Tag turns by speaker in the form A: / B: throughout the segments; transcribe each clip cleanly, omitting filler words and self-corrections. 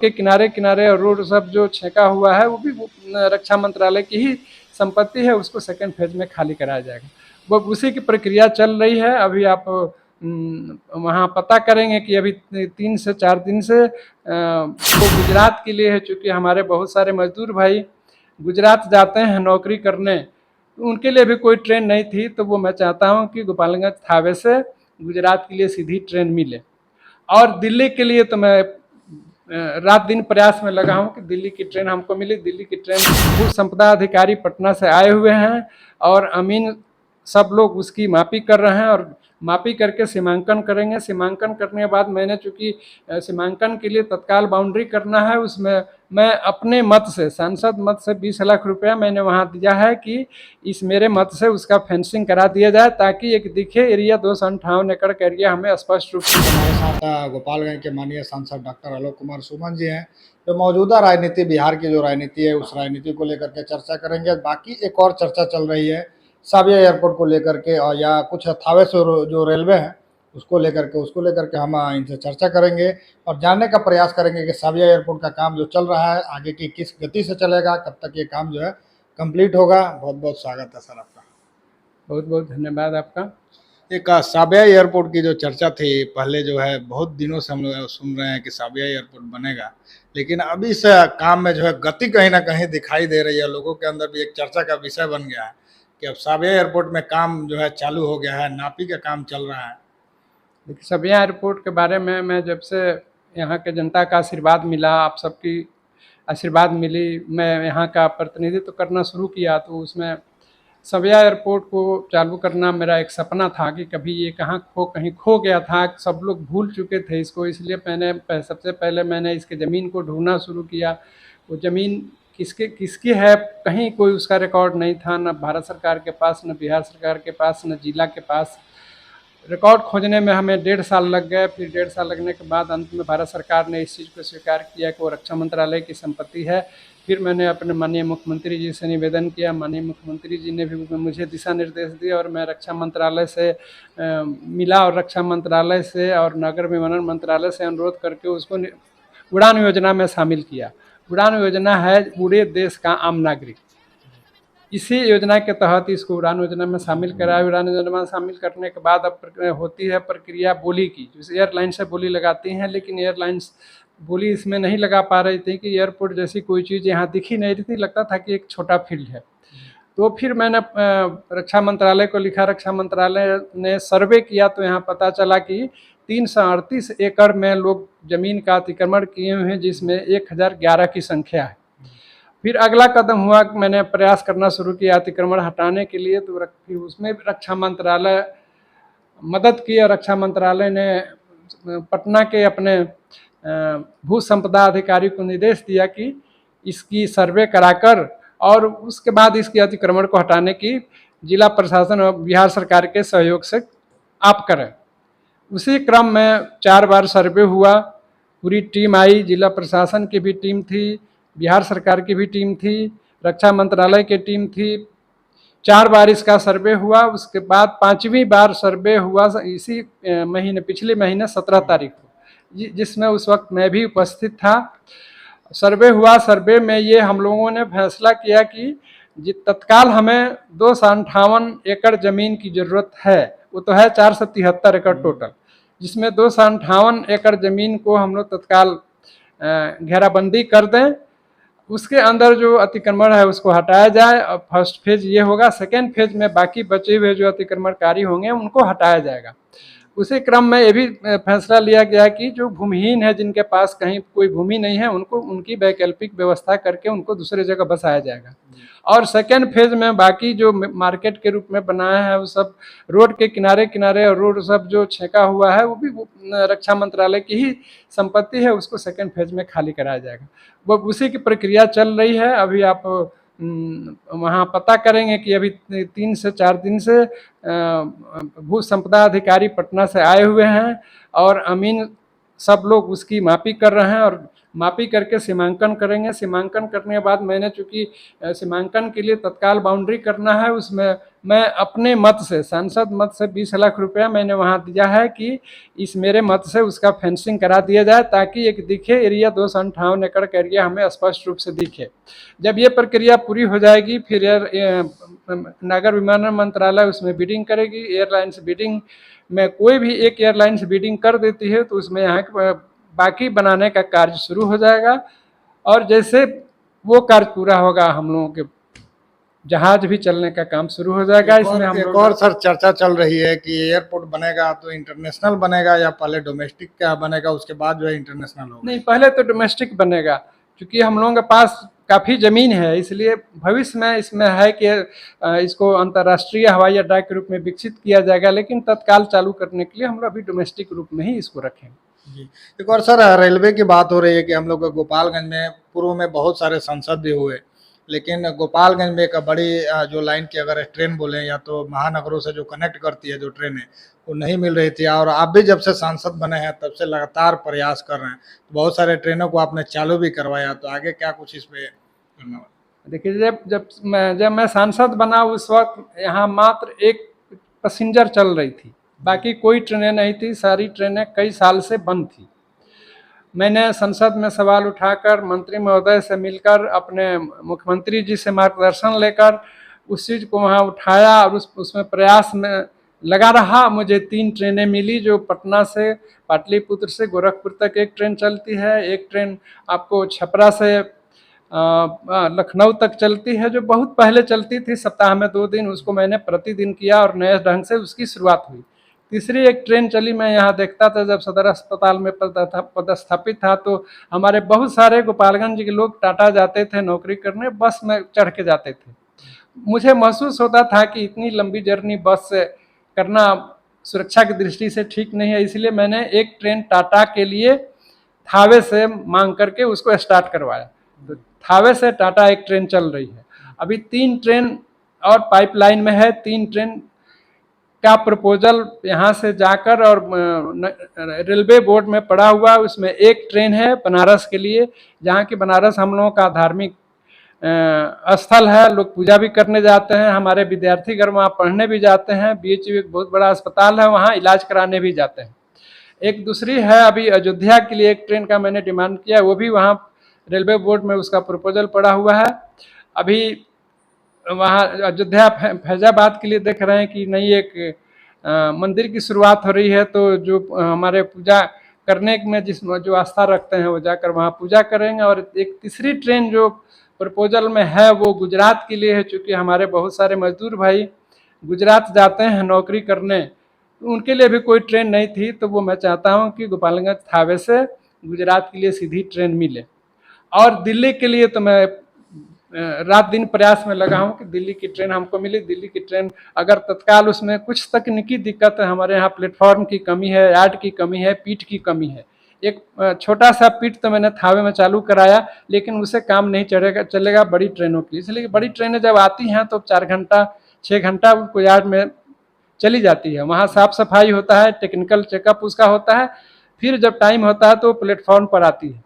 A: के किनारे किनारे और रोड सब जो छेका हुआ है वो भी रक्षा मंत्रालय की ही संपत्ति है, उसको सेकेंड फेज में खाली कराया जाएगा। वो उसी की प्रक्रिया चल रही है। अभी आप वहाँ पता करेंगे कि अभी 3 से 4 दिन से वो गुजरात के लिए है, चूँकि हमारे बहुत सारे मजदूर भाई गुजरात जाते हैं नौकरी करने, उनके लिए भी कोई ट्रेन नहीं थी, तो वो मैं चाहता हूँ कि गोपालगंज थावे से गुजरात के लिए सीधी ट्रेन मिले। और दिल्ली के लिए तो मैं रात दिन प्रयास में लगा हूँ कि दिल्ली की ट्रेन हमको मिली। दिल्ली की ट्रेन भू संपदा अधिकारी पटना से आए हुए हैं और अमीन सब लोग उसकी मापी कर रहे हैं और मापी करके सीमांकन करेंगे। सीमांकन करने के बाद मैंने चूँकि सीमांकन के लिए तत्काल बाउंड्री करना है, उसमें मैं अपने मत से, सांसद मत से 20 लाख रुपया मैंने वहाँ दिया है कि इस मेरे मत से उसका फेंसिंग करा दिया जाए, ताकि एक दिखे एरिया 258 एकड़ का एरिया हमें स्पष्ट रूप से।
B: हमारे साथ गोपालगंज के माननीय सांसद डॉक्टर आलोक कुमार सुमन जी हैं, जो मौजूदा राजनीति, बिहार की जो राजनीति है उस राजनीति को लेकर के चर्चा करेंगे। बाकी एक और चर्चा चल रही है साबिया एयरपोर्ट को लेकर के, और या कुछ थावे से जो रेलवे है उसको लेकर के हम इनसे चर्चा करेंगे और जानने का प्रयास करेंगे कि साबिया एयरपोर्ट का काम जो चल रहा है आगे की किस गति से चलेगा, कब तक ये काम जो है कंप्लीट होगा। बहुत बहुत स्वागत है सर आपका।
A: बहुत बहुत धन्यवाद आपका।
B: एक साबिया एयरपोर्ट की जो चर्चा थी पहले, जो है बहुत दिनों से हम लोग सुन रहे हैं कि साबिया एयरपोर्ट बनेगा, लेकिन अभी इस काम में जो है गति कहीं ना कहीं दिखाई दे रही है। लोगों के अंदर भी एक चर्चा का विषय बन गया है कि अब साबिया एयरपोर्ट में काम जो है चालू हो गया है, नापी का काम चल रहा है।
A: देखिए, साबिया एयरपोर्ट के बारे में मैं जब से यहाँ के जनता का आशीर्वाद मिला, आप सबकी आशीर्वाद मिली, मैं यहाँ का प्रतिनिधित्व करना शुरू किया, तो उसमें साबिया एयरपोर्ट को चालू करना मेरा एक सपना था कि कभी ये कहीं खो गया था, सब लोग भूल चुके थे इसको। इसलिए मैंने सबसे पहले मैंने इसके ज़मीन को ढूंढना शुरू किया। वो ज़मीन किसकी है, कहीं कोई उसका रिकॉर्ड नहीं था, न भारत सरकार के पास, न बिहार सरकार के पास, न जिला के पास। रिकॉर्ड खोजने में हमें 1.5 साल लग गए। फिर 1.5 साल लगने के बाद अंत में भारत सरकार ने इस चीज़ को स्वीकार किया कि वो रक्षा मंत्रालय की संपत्ति है। फिर मैंने अपने माननीय मुख्यमंत्री जी से निवेदन किया, माननीय मुख्यमंत्री जी ने भी मुझे दिशा निर्देश दिए और मैं रक्षा मंत्रालय से मिला और रक्षा मंत्रालय से और नगर विमानन मंत्रालय से अनुरोध करके उसको उड़ान योजना में शामिल किया। उड़ान योजना है पूरे देश का आम नागरिक, इसी योजना के तहत इसको उड़ान योजना में शामिल कराया। उड़ान योजना में शामिल करने के बाद अब होती है प्रक्रिया बोली की, जैसे एयरलाइन से बोली लगाती हैं, लेकिन एयरलाइंस बोली इसमें नहीं लगा पा रही थी कि एयरपोर्ट जैसी कोई चीज़ यहाँ दिख ही नहीं रही थी, लगता था कि एक छोटा फील्ड है। तो फिर मैंने रक्षा मंत्रालय को लिखा, रक्षा मंत्रालय ने सर्वे किया तो यहाँ पता चला कि 338 एकड़ में लोग ज़मीन का अतिक्रमण किए हुए हैं, जिसमें 1011 की संख्या है। फिर अगला कदम हुआ कि मैंने प्रयास करना शुरू किया अतिक्रमण हटाने के लिए, तो फिर उसमें रक्षा मंत्रालय मदद की और रक्षा मंत्रालय ने पटना के अपने भू संपदा अधिकारी को निर्देश दिया कि इसकी सर्वे कराकर और उसके बाद इसकी अतिक्रमण को हटाने की जिला प्रशासन और बिहार सरकार के सहयोग से आप करें। उसी क्रम में 4 बार सर्वे हुआ, पूरी टीम आई, जिला प्रशासन की भी टीम थी, बिहार सरकार की भी टीम थी, रक्षा मंत्रालय की टीम थी। 4 बार इसका सर्वे हुआ। उसके बाद 5वीं बार सर्वे हुआ इसी महीने, पिछले महीने 17 तारीख को, जिसमें उस वक्त मैं भी उपस्थित था। सर्वे हुआ। सर्वे में ये हम लोगों ने फैसला किया कि तत्काल हमें 258 एकड़ ज़मीन की ज़रूरत है। वो तो है 473 एकड़ टोटल, जिसमें 258 एकड़ ज़मीन को हम लोग तत्काल घेराबंदी कर दें, उसके अंदर जो अतिक्रमण है उसको हटाया जाए। और फर्स्ट फेज ये होगा। सेकेंड फेज में बाकी बचे हुए जो अतिक्रमणकारी होंगे उनको हटाया जाएगा। उसी क्रम में ये भी फैसला लिया गया कि जो भूमिहीन है, जिनके पास कहीं कोई भूमि नहीं है, उनको उनकी वैकल्पिक व्यवस्था करके उनको दूसरे जगह बसाया जाएगा। और सेकेंड फेज में बाकी जो मार्केट के रूप में बनाया है वो सब रोड के किनारे किनारे और रोड सब जो छेका हुआ है वो भी रक्षा मंत्रालय की ही संपत्ति है, उसको सेकेंड फेज में खाली कराया जाएगा। वो उसी की प्रक्रिया चल रही है। अभी आप वहाँ पता करेंगे कि अभी 3 से 4 दिन से भू संपदा अधिकारी पटना से आए हुए हैं और अमीन सब लोग उसकी मापी कर रहे हैं और मापी करके सीमांकन करेंगे। सीमांकन करने के बाद मैंने चूँकि सीमांकन के लिए तत्काल बाउंड्री करना है, उसमें मैं अपने मत से, सांसद मत से 20 लाख रुपया मैंने वहाँ दिया है कि इस मेरे मत से उसका फेंसिंग करा दिया जाए, ताकि एक दिखे एरिया 258 एकड़ का एरिया हमें स्पष्ट रूप से दिखे। जब ये प्रक्रिया पूरी हो जाएगी फिर नागर विमानन मंत्रालय उसमें बिडिंग करेगी। एयरलाइंस बिडिंग में कोई भी एक एयरलाइंस बिडिंग कर देती है तो उसमें यहाँ के बाकी बनाने का कार्य शुरू हो जाएगा, और जैसे वो कार्य पूरा होगा हम लोगों के जहाज भी चलने का काम शुरू हो जाएगा। इसमें हम
B: एक और सर चर्चा चल रही है कि एयरपोर्ट बनेगा तो इंटरनेशनल बनेगा या पहले डोमेस्टिक का बनेगा उसके बाद जो है इंटरनेशनल होगा?
A: नहीं, पहले तो डोमेस्टिक बनेगा, क्योंकि हम लोगों के पास काफ़ी ज़मीन है, इसलिए भविष्य में इसमें है कि इसको अंतर्राष्ट्रीय हवाई अड्डा के रूप में विकसित किया जाएगा, लेकिन तत्काल चालू करने के लिए हम लोग अभी डोमेस्टिक रूप में ही इसको रखेंगे।
B: जी, एक और सर रेलवे की बात हो रही है कि हम लोग गोपालगंज में पूर्व में बहुत सारे सांसद भी हुए, लेकिन गोपालगंज में एक बड़ी जो लाइन की अगर ट्रेन बोले या तो महानगरों से जो कनेक्ट करती है जो ट्रेन है वो नहीं मिल रही थी, और आप भी जब से सांसद बने हैं तब से लगातार प्रयास कर रहे हैं, तो बहुत सारे ट्रेनों को आपने चालू भी करवाया, तो आगे क्या कुछ इस पे करना है?
A: देखिए, जब मैं सांसद बना उस वक्त यहाँ मात्र एक पैसेंजर चल रही थी, बाकी कोई ट्रेनें नहीं थी, सारी ट्रेनें कई साल से बंद थी। मैंने संसद में सवाल उठाकर मंत्री महोदय से मिलकर अपने मुख्यमंत्री जी से मार्गदर्शन लेकर उस चीज़ को वहाँ उठाया और उसमें प्रयास में लगा रहा। मुझे 3 ट्रेनें मिली, जो पटना से, पाटलिपुत्र से गोरखपुर तक एक ट्रेन चलती है, एक ट्रेन आपको छपरा से लखनऊ तक चलती है, जो बहुत पहले चलती थी, सप्ताह में 2 दिन, उसको मैंने प्रतिदिन किया और नए ढंग से उसकी शुरुआत हुई। तीसरी एक ट्रेन चली, मैं यहाँ देखता था जब सदर अस्पताल में पदस्थापित था, तो हमारे बहुत सारे गोपालगंज के लोग टाटा जाते थे नौकरी करने, बस में चढ़ के जाते थे। मुझे महसूस होता था कि इतनी लंबी जर्नी बस से करना सुरक्षा की दृष्टि से ठीक नहीं है, इसलिए मैंने एक ट्रेन टाटा के लिए थावे से मांग करके उसको स्टार्ट करवाया। तो थावे से टाटा एक ट्रेन चल रही है। अभी 3 ट्रेन और पाइपलाइन में है। 3 ट्रेन का प्रपोजल यहाँ से जाकर और रेलवे बोर्ड में पड़ा हुआ, उसमें एक ट्रेन है बनारस के लिए, जहाँ की बनारस हम लोगों का धार्मिक स्थल है, लोग पूजा भी करने जाते हैं, हमारे विद्यार्थीगण वहाँ पढ़ने भी जाते हैं, बीएचयू एक बहुत बड़ा अस्पताल है, वहाँ इलाज कराने भी जाते हैं। एक दूसरी है अभी अयोध्या के लिए एक ट्रेन का मैंने डिमांड किया, वो भी वहाँ रेलवे बोर्ड में उसका प्रपोजल पड़ा हुआ है। अभी वहाँ अयोध्या फैजाबाद के लिए देख रहे हैं कि नई एक मंदिर की शुरुआत हो रही है, तो जो हमारे पूजा करने में जो आस्था रखते हैं वो जाकर वहाँ पूजा करेंगे। और एक तीसरी ट्रेन जो प्रपोजल में है वो गुजरात के लिए है, चूँकि हमारे बहुत सारे मजदूर भाई गुजरात जाते हैं नौकरी करने, उनके लिए भी कोई ट्रेन नहीं थी, तो वो मैं चाहता हूँ कि गोपालगंज थावे से गुजरात के लिए सीधी ट्रेन मिले। और दिल्ली के लिए तो मैं रात दिन प्रयास में लगा हूँ कि दिल्ली की ट्रेन हमको मिली। दिल्ली की ट्रेन अगर तत्काल, उसमें कुछ तकनीकी दिक्कत है, हमारे यहाँ प्लेटफॉर्म की कमी है, यार्ड की कमी है, पीठ की कमी है। एक छोटा सा पीठ तो मैंने थावे में चालू कराया, लेकिन उसे काम नहीं चलेगा बड़ी ट्रेनों की, इसलिए बड़ी ट्रेनें जब आती हैं तो 4 घंटा 6 घंटा उनको यार्ड में चली जाती है, वहाँ साफ सफाई होता है, टेक्निकल चेकअप उसका होता है, फिर जब टाइम होता है तो प्लेटफॉर्म पर आती है,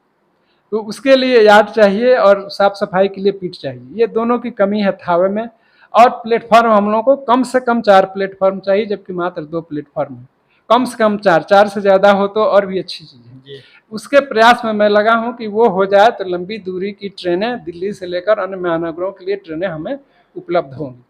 A: तो उसके लिए यार्ड चाहिए और साफ सफाई के लिए पीठ चाहिए। ये दोनों की कमी है थावे में। और प्लेटफॉर्म हम लोगों को कम से कम 4 प्लेटफॉर्म चाहिए, जबकि मात्र 2 प्लेटफॉर्म है। कम से कम 4 से ज़्यादा हो तो और भी अच्छी चीज़ है। उसके प्रयास में मैं लगा हूँ कि वो हो जाए तो लंबी दूरी की ट्रेनें दिल्ली से लेकर अन्य महानगरों के लिए ट्रेनें हमें उपलब्ध होंगी।